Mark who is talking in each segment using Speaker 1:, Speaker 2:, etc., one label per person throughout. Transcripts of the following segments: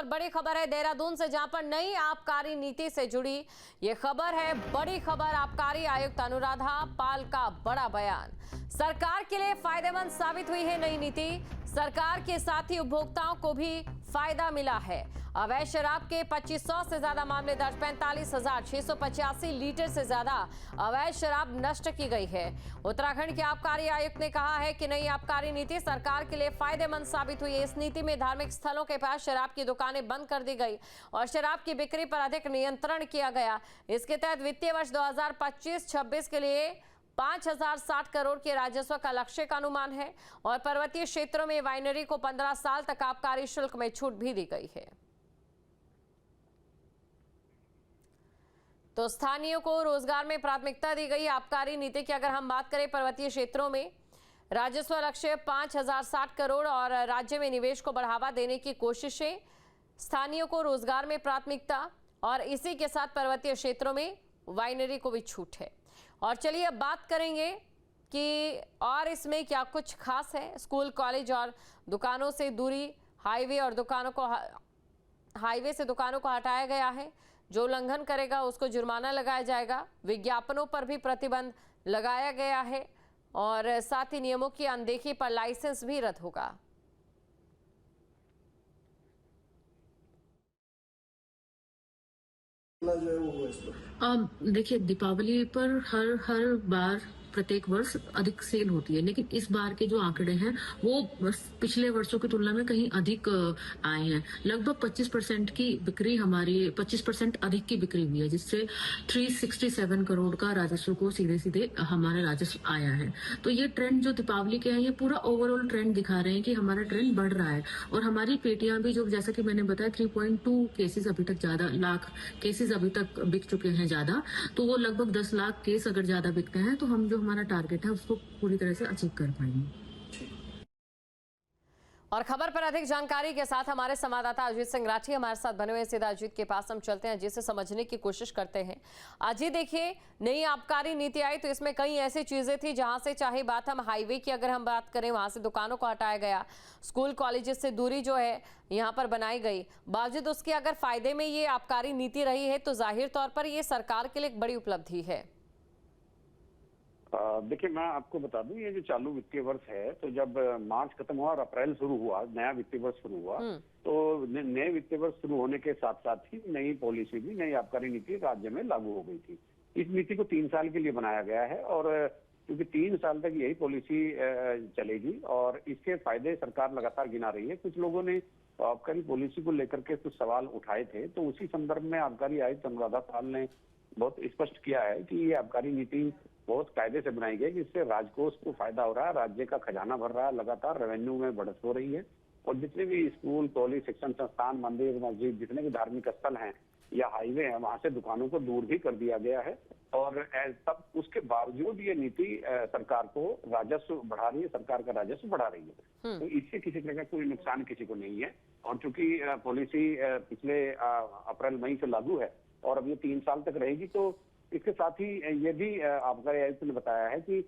Speaker 1: बड़ी खबर है देहरादून से, जहां पर नई आबकारी नीति से जुड़ी ये खबर है। बड़ी खबर, आबकारी आयुक्त अनुराधा पाल का बड़ा बयान। सरकार के लिए फायदेमंद साबित हुई है नई नीति। सरकार के साथ ही उपभोक्ताओं को भी फायदा मिला है। अवैध शराब के 2500 से ज्यादा मामले दर्ज, 45,685 लीटर से ज्यादा अवैध शराब नष्ट की गई है। उत्तराखंड के आबकारी आयुक्त ने कहा है कि नई आबकारी नीति सरकार के लिए फायदेमंद साबित हुई है। इस नीति में धार्मिक स्थलों के पास शराब की दुकानें बंद कर दी गई और शराब की बिक्री पर अधिक नियंत्रण किया गया। इसके तहत वित्तीय वर्ष 2025-26 के लिए 5,060 करोड़ के राजस्व का लक्ष्य का अनुमान है और पर्वतीय क्षेत्रों में वाइनरी को 15 साल तक आबकारी शुल्क में छूट भी दी गई है। तो स्थानीयों को रोजगार में प्राथमिकता दी गई। आबकारी नीति की अगर हम बात करें, पर्वतीय क्षेत्रों में राजस्व लक्ष्य 5,060 करोड़ और राज्य में निवेश को बढ़ावा देने की कोशिशें, स्थानीयों को रोजगार में प्राथमिकता और इसी के साथ पर्वतीय क्षेत्रों में वाइनरी को भी छूट है। और चलिए अब बात करेंगे कि और इसमें क्या कुछ खास है। स्कूल, कॉलेज और दुकानों से दूरी, हाईवे से दुकानों को हटाया गया है। जो उल्लंघन करेगा उसको जुर्माना लगाया जाएगा। विज्ञापनों पर भी प्रतिबंध लगाया गया है और साथ ही नियमों की अनदेखी पर लाइसेंस भी रद्द होगा।
Speaker 2: देखिए, दीपावली पर हर बार प्रत्येक वर्ष अधिक सेल होती है, लेकिन इस बार के जो आंकड़े हैं वो पिछले वर्षों की तुलना में कहीं अधिक आए हैं। लगभग 25% की बिक्री, हमारी 25% अधिक की बिक्री हुई है, जिससे 367 करोड़ का राजस्व को सीधे हमारा राजस्व आया है। तो ये ट्रेंड जो दीपावली के हैं, ये पूरा ओवरऑल ट्रेंड दिखा रहे हैं कि हमारा ट्रेंड बढ़ रहा है। और हमारी पेटियां भी, जो जैसा कि मैंने बताया, 3.2 केसेस अभी तक ज्यादा, लाख केसेस अभी तक बिक चुके हैं ज्यादा। तो वो लगभग 10 लाख केस अगर ज्यादा बिकते हैं तो हम जो हमारा टारगेट है उसको पूरी तरह से अचीव कर पाएंगे।
Speaker 1: और खबर पर अधिक जानकारी के साथ हमारे संवाददाता अजीत सिंह राठी हमारे साथ बने हुए। सीधा अजीत के पास हम चलते हैं, जिसे समझने की कोशिश करते हैं। अजीत, देखिए, नई आबकारी नीति आई तो इसमें कई ऐसी चीजें थी जहां से, चाहे बात हम हाईवे की अगर हम बात करें, वहां से दुकानों को हटाया गया, स्कूल कॉलेजेस से दूरी जो है यहाँ पर बनाई गई। बावजूद उसके अगर फायदे में ये आबकारी नीति रही है तो जाहिर तौर पर ये सरकार के लिए एक बड़ी उपलब्धि है।
Speaker 3: देखिए, मैं आपको बता दूं, ये जो चालू वित्तीय वर्ष है, तो जब मार्च खत्म हुआ और अप्रैल शुरू हुआ, नया वित्तीय वर्ष शुरू हुआ, तो नए वित्तीय वर्ष शुरू होने के साथ साथ ही नई पॉलिसी भी, नई आबकारी नीति राज्य में लागू हो गई थी। इस नीति को 3 साल के लिए बनाया गया है और क्योंकि 3 साल तक यही पॉलिसी चलेगी और इसके फायदे सरकार लगातार गिना रही है। कुछ लोगों ने आबकारी पॉलिसी को लेकर के कुछ सवाल उठाए थे, तो उसी संदर्भ में आबकारी आयुक्त अनुराधा पाल ने बहुत स्पष्ट किया है कि ये आबकारी नीति बहुत कायदे से बनाई गई, जिससे राजकोष को फायदा हो रहा है, राज्य का खजाना भर रहा है, लगातार रेवेन्यू में बढ़त हो रही है और जितने भी स्कूल, कॉलेज, शिक्षण संस्थान, मंदिर, मस्जिद, जितने भी धार्मिक स्थल हैं या हाईवे हैं, वहां से दुकानों को दूर भी कर दिया गया है। और तब उसके बावजूद ये नीति सरकार को राजस्व बढ़ा रही है, सरकार का राजस्व बढ़ा रही है। तो इससे किसी तरह का कोई नुकसान किसी को नहीं है। और चूंकि पॉलिसी पिछले अप्रैल मई से लागू है और अब ये 3 साल तक रहेगी, तो इसके साथ ही ये भी आबकारी आयुक्त ने बताया है कि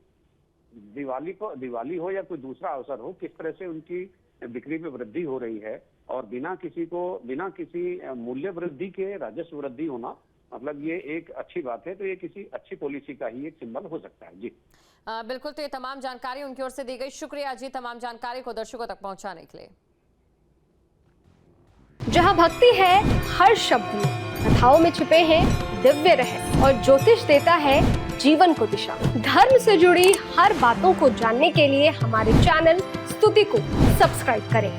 Speaker 3: दिवाली हो या कोई दूसरा अवसर हो, किस तरह से उनकी बिक्री में वृद्धि हो रही है और बिना किसी मूल्य वृद्धि के राजस्व वृद्धि होना, मतलब ये एक अच्छी बात है। तो ये किसी अच्छी पॉलिसी का ही एक सिंबल हो सकता है। जी
Speaker 1: बिल्कुल। तो ये तमाम जानकारी उनकी ओर से दी गई। शुक्रिया जी, तमाम जानकारी को दर्शकों तक पहुंचाने के लिए।
Speaker 4: जहाँ भक्ति है हर शब्द में, कथाओं में छुपे हैं दिव्य रहस्य और ज्योतिष देता है जीवन को दिशा। धर्म से जुड़ी हर बातों को जानने के लिए हमारे चैनल स्तुति को सब्सक्राइब करें।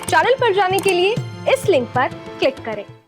Speaker 4: चैनल पर जाने के लिए इस लिंक पर क्लिक करें।